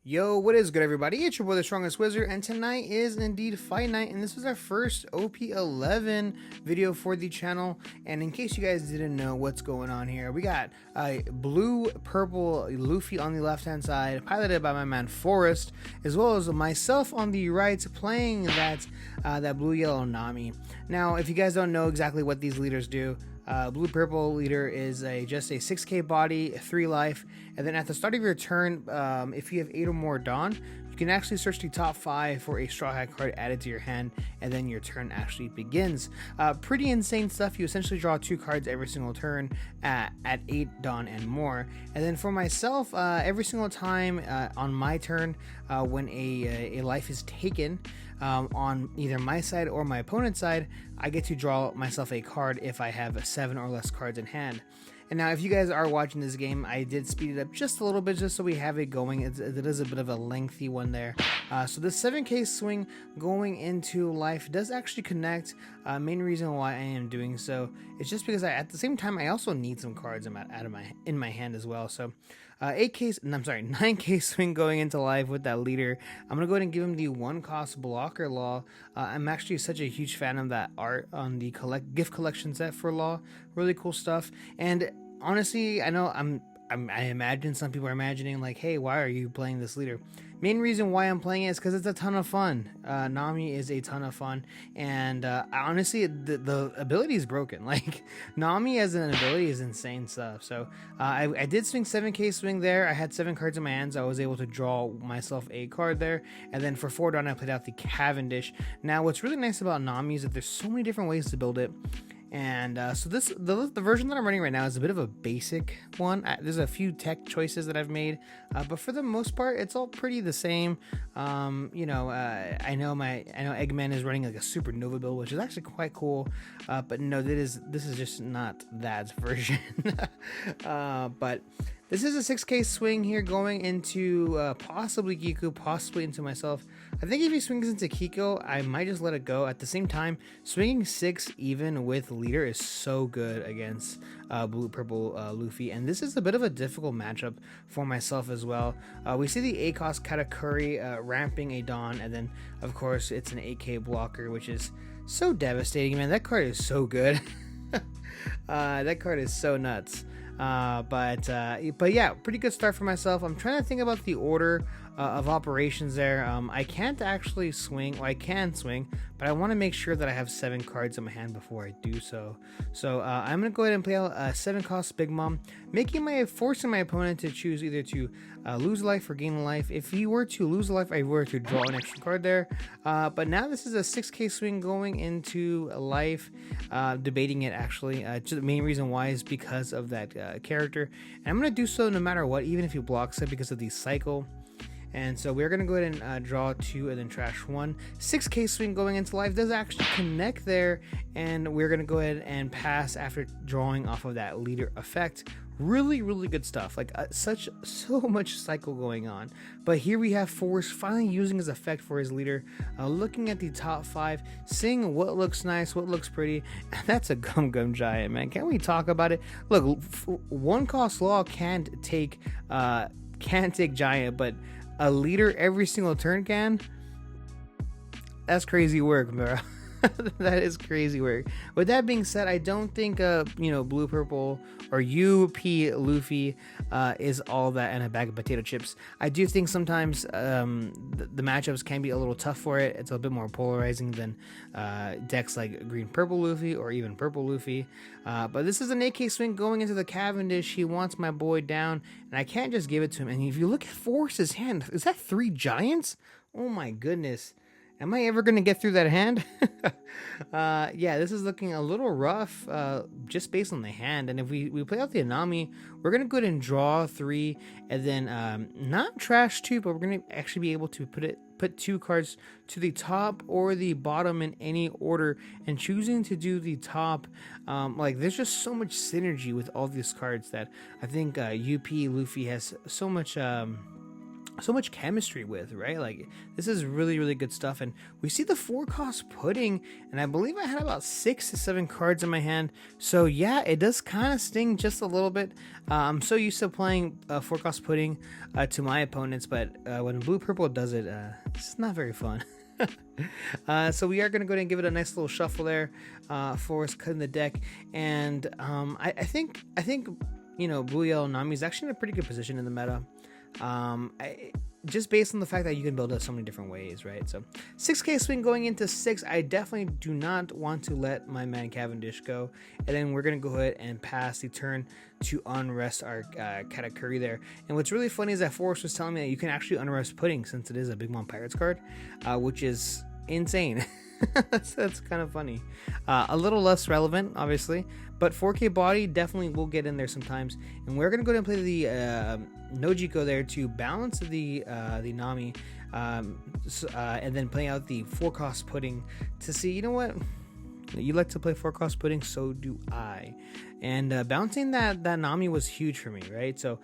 Yo, what is good, everybody? It's your boy, the Strongest Wizard, and tonight is indeed fight night, and this is our first OP11 video for the channel. And in case you guys didn't know what's going on here, we got a blue-purple Luffy on the left-hand side, piloted by my man Forrest, as well as myself on the right, playing that blue-yellow Nami. Now, if you guys don't know exactly what these leaders do, blue purple leader is just a 6k body, 3 life, and then at the start of your turn, if you have 8 or more Dawn, you can actually search the top 5 for a straw hat card added to your hand, and then your turn actually begins. Pretty insane stuff. You essentially draw 2 cards every single turn at 8 Dawn and more. And then for myself, every single time on my turn, when a life is taken, on either my side or my opponent's side, I get to draw myself a card if I have 7 or less cards in hand. And now, if you guys are watching this game, I did speed it up just a little bit just so we have it going. It is a bit of a lengthy one there. So the 7k swing going into life does actually connect. Main reason why I am doing so is just because at the same time I also need some cards in my hand as well. So 9k swing going into life with that leader. I'm gonna go ahead and give him the 1 cost blocker Law. I'm actually such a huge fan of that art on the gift collection set for Law. Really cool stuff. And honestly, I know I imagine some people are imagining like, hey, why are you playing this leader? Main reason why I'm playing it is because it's a ton of fun. Nami is a ton of fun, and honestly, the ability is broken. Like, Nami as an ability is insane stuff. So I did swing 7k swing there. I had 7 cards in my hands. I was able to draw myself a card there, and then for 4 Dawn I played out the Cavendish. Now, what's really nice about Nami is that there's so many different ways to build it. And so the version that I'm running right now is a bit of a basic one. There's a few tech choices that I've made, but for the most part, it's all pretty the same. I know Eggman is running like a supernova build, which is actually quite cool. But no, this is just not that version. But this is a 6k swing here going into possibly Kiku, possibly into myself. I think if he swings into Kiko, I might just let it go. At the same time, swinging 6 even with leader is so good against blue-purple Luffy. And this is a bit of a difficult matchup for myself as well. We see the A-cost Katakuri ramping a Dawn, and then, of course, it's an 8k blocker, which is so devastating, man. That card is so good. That card is so nuts. But yeah, pretty good start for myself. I'm trying to think about the order of operations there. I can't actually swing. Well, I can swing, but I want to make sure that I have 7 cards in my hand before I do so. So I'm gonna go ahead and play out a 7 cost Big Mom, forcing my opponent to choose either to lose life or gain life. If he were to lose life, I were to draw an extra card there. But now this is a 6k swing going into life, debating it actually. The main reason why is because of that character, and I'm gonna do so no matter what, even if he blocks it, because of the cycle. And so we're going to go ahead and draw 2 and then trash 1. 6k swing going into life does actually connect there, and we're going to go ahead and pass after drawing off of that leader effect. Really, really good stuff. Like so much cycle going on. But here we have Force finally using his effect for his leader, looking at the top 5, seeing what looks nice, what looks pretty. And that's a Gum Giant, man. Can we talk about it? Look, 1 cost Law can't take Giant, but a leader every single turn can. That's crazy work, bro. That is crazy work. With that being said, I don't think blue purple or UP Luffy is all that and a bag of potato chips. I do think sometimes the matchups can be a little tough for it. It's a bit more polarizing than decks like green purple Luffy or even purple Luffy. But this is an 8k swing going into the Cavendish. He wants my boy down, and I can't just give it to him. And if you look at Force's hand, is that 3 giants? Oh my goodness. Am I ever going to get through that hand? Yeah, this is looking a little rough just based on the hand. And if we play out the Nami, we're going to go ahead and draw 3 and then not trash 2, but we're going to actually be able to put 2 cards to the top or the bottom in any order, and choosing to do the top, like, there's just so much synergy with all these cards that I think UP Luffy has so much so much chemistry with, right? Like, this is really, really good stuff. And we see the 4-cost pudding, and I believe I had about 6 to 7 cards in my hand. So yeah, it does kind of sting just a little bit. I'm so used to playing 4-cost pudding to my opponents, but when blue purple does it, it's not very fun. So we are going to go ahead and give it a nice little shuffle there for us cutting the deck. And I think you know, Blue Yellow Nami is actually in a pretty good position in the meta. Just based on the fact that you can build it so many different ways, right? So 6k swing going into 6. I definitely do not want to let my man Cavendish go. And then we're going to go ahead and pass the turn to unrest our Katakuri there. And what's really funny is that Forrest was telling me that you can actually unrest pudding since it is a Big Mom Pirates card, which is insane. that's kind of funny. A little less relevant, obviously, but 4k body definitely will get in there sometimes. And we're going to go ahead and play the Nojiko there to balance the Nami, and then playing out the 4-cost pudding to see, you know what, you like to play 4-cost pudding, so do I. And bouncing that Nami was huge for me, right? So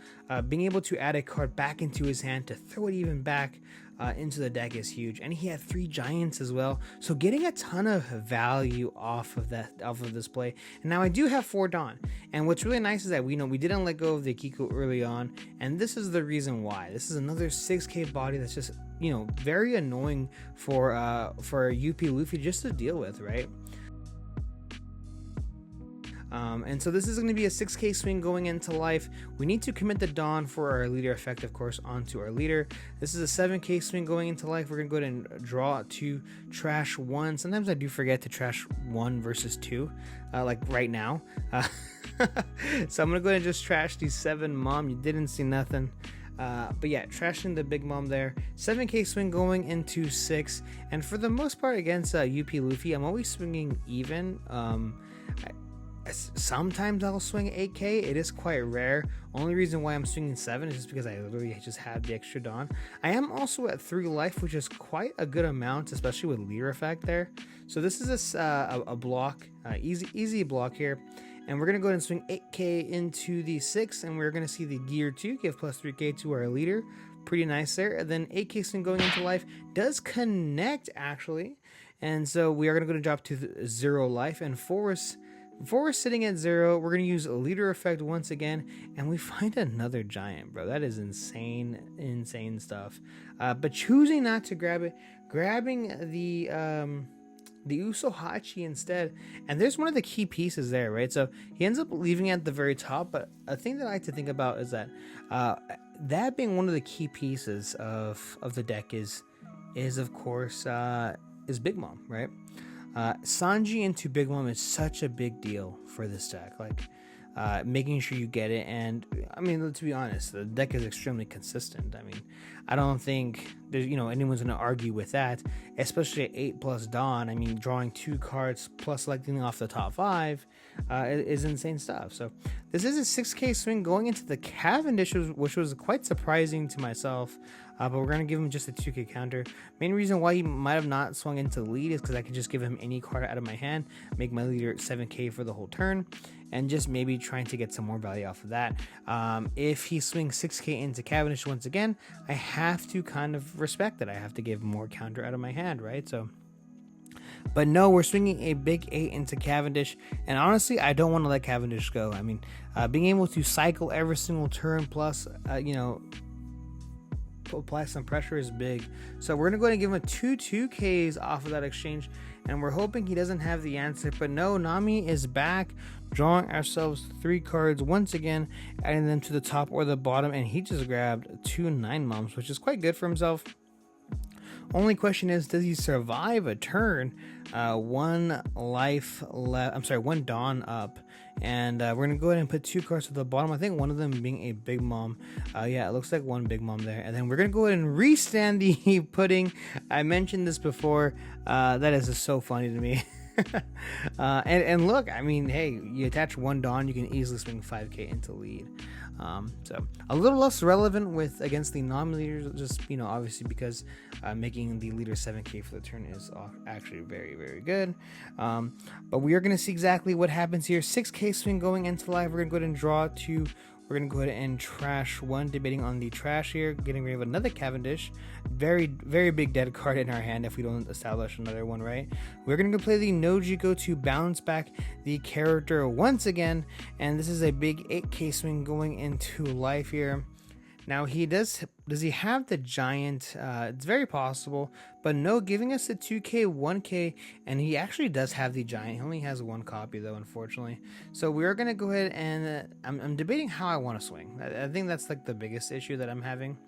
being able to add a card back into his hand to throw it even back into the deck is huge. And he had 3 giants as well, so getting a ton of value off of this play. And now I do have 4 Dawn, and what's really nice is that we didn't let go of the Kiku early on, and this is the reason why. This is another 6k body that's just, you know, very annoying for UP Luffy just to deal with, right? And so this is going to be a 6k swing going into life. We need to commit the Dawn for our leader effect, of course, onto our leader. This is a 7k swing going into life. We're going to go ahead and draw to trash 1. Sometimes I do forget to trash 1 versus 2, like right now. So I'm going to go ahead and just trash the 7 Mom. You didn't see nothing. But yeah, trashing the Big Mom there. 7k swing going into 6. And for the most part against UP Luffy, I'm always swinging even. Sometimes I'll swing 8k. It is quite rare. Only reason why I'm swinging 7 is just because I literally just have the extra Dawn. I am also at 3 life, which is quite a good amount, especially with leader effect there. So this is a block, easy block here. And we're going to go ahead and swing 8k into the 6, and we're going to see the gear 2 give plus 3k to our leader. Pretty nice there. And then 8k swing going into life does connect, actually. And so we are going to go to drop to 0 life. And Forrest sitting at 0, we're going to use a leader effect once again, and we find another giant, bro. That is insane stuff. But choosing not to grab it, grabbing the Usohachi instead, and there's one of the key pieces there, right? So he ends up leaving it at the very top, but a thing that I like to think about is that that being one of the key pieces of the deck is of course is Big Mom, right? Sanji into Big Mom is such a big deal for this deck, like making sure you get it. And I mean, let's be honest, the deck is extremely consistent. I mean, I don't think there's, you know, anyone's gonna argue with that, especially at 8+ Dawn. I mean, drawing 2 cards plus selecting off the top 5 is insane stuff. So this is a 6k swing going into the Cavendish, which was quite surprising to myself. But we're going to give him just a 2k counter. Main reason why he might have not swung into lead is because I could just give him any card out of my hand, make my leader 7k for the whole turn, and just maybe trying to get some more value off of that. If he swings 6k into Cavendish once again, I have to kind of respect that. I have to give more counter out of my hand, right? So, but no, we're swinging a big 8 into Cavendish, and honestly, I don't want to let Cavendish go. I mean, being able to cycle every single turn plus, you know, apply some pressure is big. So we're gonna go ahead and give him a 2/2ks off of that exchange, and we're hoping he doesn't have the answer. But no, Nami is back, drawing ourselves 3 cards once again, adding them to the top or the bottom, and he just grabbed 2 9 Moms, which is quite good for himself. Only question is, does he survive a turn? 1 life left. I'm sorry, 1 Dawn up. And we're going to go ahead and put 2 cards to the bottom. I think one of them being a Big Mom. Yeah, it looks like 1 Big Mom there. And then we're going to go ahead and restand the pudding. I mentioned this before. That is just so funny to me. And look, I mean, hey, you attach 1 Dawn, you can easily swing 5k into lead. So a little less relevant with against the non-leaders, just, you know, obviously because making the leader 7k for the turn is actually very, very good. But we are going to see exactly what happens here. 6k swing going into live. We're going to go ahead and draw to We're going to go ahead and trash one, debating on the trash here, getting rid of another Cavendish. Very, very big dead card in our hand if we don't establish another one, right? We're going to go play the Nojiko to bounce back the character once again, and this is a big 8k swing going into life here. Now does he have the giant? It's very possible, but no, giving us the 2k 1k, and he actually does have the giant. He only has one copy though, unfortunately. So we're gonna go ahead and I'm debating how I want to swing. I think that's like the biggest issue that I'm having,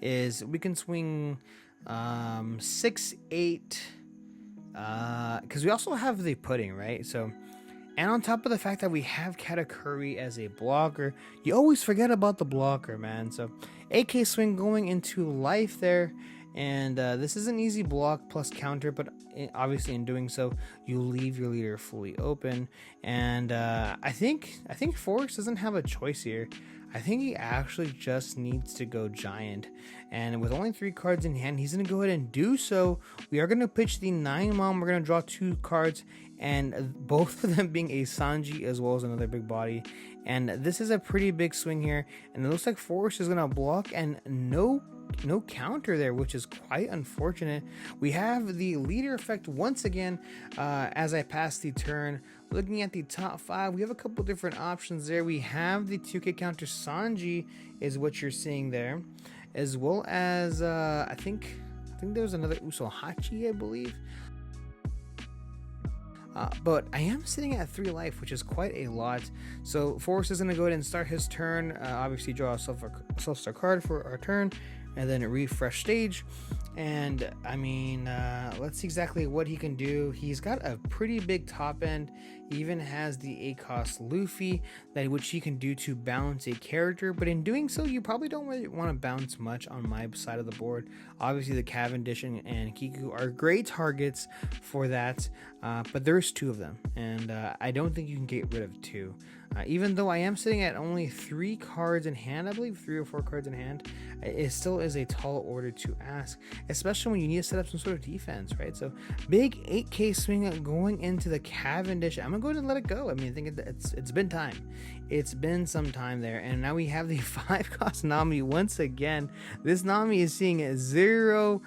is we can swing 6 8 because we also have the pudding, right? So, and on top of the fact that we have Katakuri as a blocker, you always forget about the blocker, man. So 8k swing going into life there, and this is an easy block plus counter, but obviously in doing so you leave your leader fully open. And I think Forrest doesn't have a choice here. I think he actually just needs to go giant, and with only 3 cards in hand, he's going to go ahead and do so. We are going to pitch the 9-mom. We're going to draw 2 cards, and both of them being a Sanji as well as another big body. And this is a pretty big swing here, and it looks like Forrest is going to block, and no counter there, which is quite unfortunate. We have the leader effect once again as I pass the turn. Looking at the top 5, we have a couple different options there. We have the 2k counter Sanji is what you're seeing there, as well as I think there's another Usohachi, I believe. But I am sitting at 3 life, which is quite a lot. So Forrest is going to go ahead and start his turn. Obviously draw a self-star card for our turn, and then refresh stage. And I mean, let's see exactly what he can do. He's got a pretty big top end. He even has the ACOS Luffy, which he can do to bounce a character, but in doing so, you probably don't really want to bounce much on my side of the board. Obviously the Cavendish and Kiku are great targets for that, but there's 2 of them, and I don't think you can get rid of 2. Even though I am sitting at only 3 cards in hand, I believe 3 or 4 cards in hand, it still is a tall order to ask, especially when you need to set up some sort of defense, right? So big 8k swing going into the Cavendish. I'm gonna go ahead and let it go. I mean, I think it's been time. It's been some time there, and now we have the 5-cost Nami once again. This Nami is seeing 0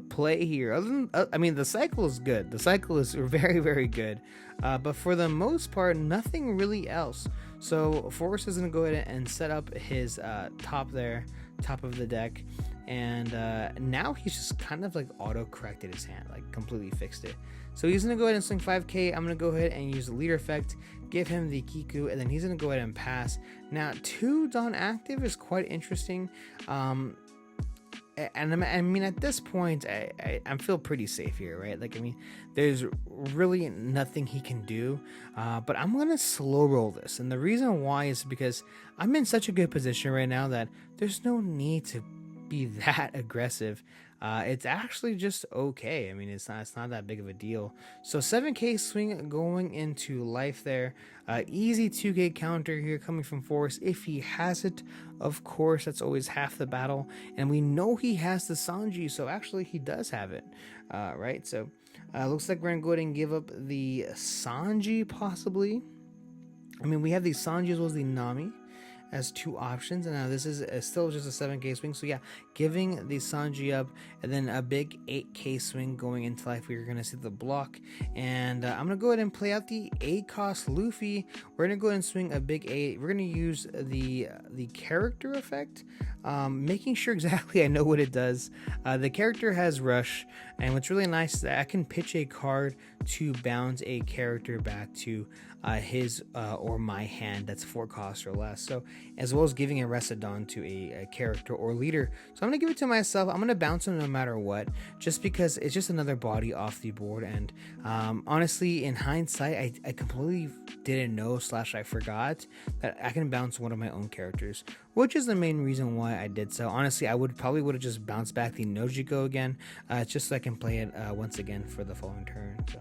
play here. I mean, the cycle is good. The cycle is very, very good. But for the most part, nothing really else. So Forrest is going to go ahead and set up his top of the deck. And now he's just kind of like auto-corrected his hand, like completely fixed it. So he's going to go ahead and swing 5k. I'm going to go ahead and use the leader effect, give him the Kiku, and then he's going to go ahead and pass. Now, 2 Dawn active is quite interesting. And I mean, at this point, I feel pretty safe here, right? Like, I mean, there's really nothing he can do, but I'm going to slow roll this. And the reason why is because I'm in such a good position right now that there's no need to be that aggressive. It's actually just okay. I mean, it's not that big of a deal. So 7k swing going into life there. Easy 2k counter here coming from Forrest if he has it. Of course, that's always half the battle. And we know he has the Sanji, so actually he does have it. Right, so looks like we're going to go ahead and give up the Sanji possibly. I mean, we have the Sanji as well as the Nami as 2 options, and now this is still just a 7k swing. So yeah, giving the Sanji up, and then a big 8k swing going into life. We're gonna see the block, and I'm gonna go ahead and play out the ACOS Luffy. We're gonna go ahead and swing a big 8. We're gonna use the character effect, making sure exactly I know what it does. The character has rush, and what's really nice is that I can pitch a card to bounce a character back to his or my hand that's 4 costs or less. So as well as giving a Residon to a character or leader. So I'm gonna give it to myself. I'm gonna bounce him no matter what, just because it's just another body off the board. And honestly, in hindsight, I completely didn't know / I forgot that I can bounce one of my own characters, which is the main reason why I did so. Honestly, I would have just bounced back the Nojiko again, just so I can play it once again for the following turn. So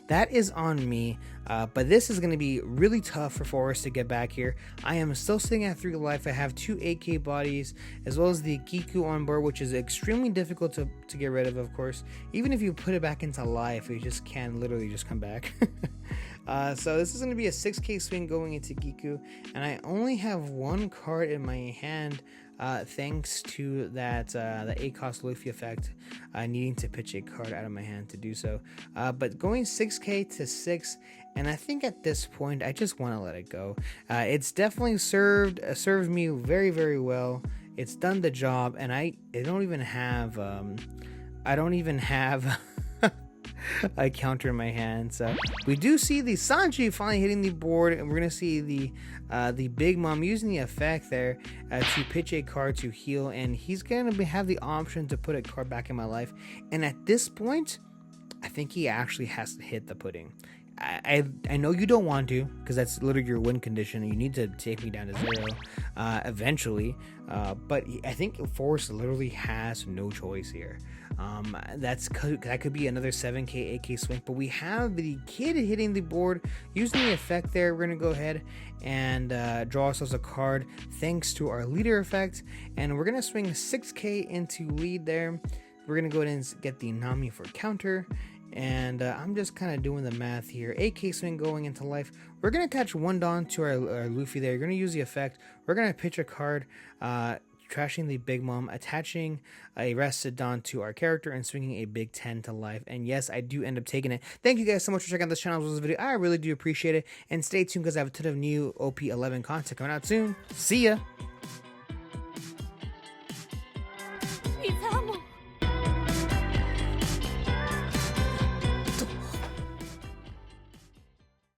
that is on me, but this is going to be really tough for Forrest to get back here. I am still sitting at 3 life. I have 2 8k bodies, as well as the Kiku on board, which is extremely difficult to get rid of course. Even if you put it back into life, you just can literally just come back. So this is going to be a 6k swing going into Giku, and I only have one card in my hand, thanks to that the 8-cost Luffy effect, needing to pitch a card out of my hand to do so. But going 6k to 6, and I think at this point I just want to let it go. It's definitely served me very, very well. It's done the job, and I don't even have a counter in my hand. So we do see the Sanji finally hitting the board, and we're gonna see the Big Mom using the effect there to pitch a card to heal, and he's gonna have the option to put a card back in my life. And at this point, I think he actually has to hit the pudding. I know you don't want to, because that's literally your win condition, and you need to take me down to 0 eventually, but I think Force literally has no choice here. That could be another 7k 8k swing, but we have the kid hitting the board using the effect there. We're gonna go ahead and draw ourselves a card thanks to our leader effect, and we're gonna swing 6k into lead there. We're gonna go ahead and get the Nami for counter, and I'm just kind of doing the math here. 8k swing going into life. We're gonna attach 1 Dawn to our Luffy there. We're gonna use the effect. We're gonna pitch a card, trashing the Big Mom, attaching a rested Dawn to our character, and swinging a big 10 to life. And yes, I do end up taking it. Thank you guys so much for checking out this channel, this video. I really do appreciate it, and stay tuned because I have a ton of new OP11 content coming out soon. See ya.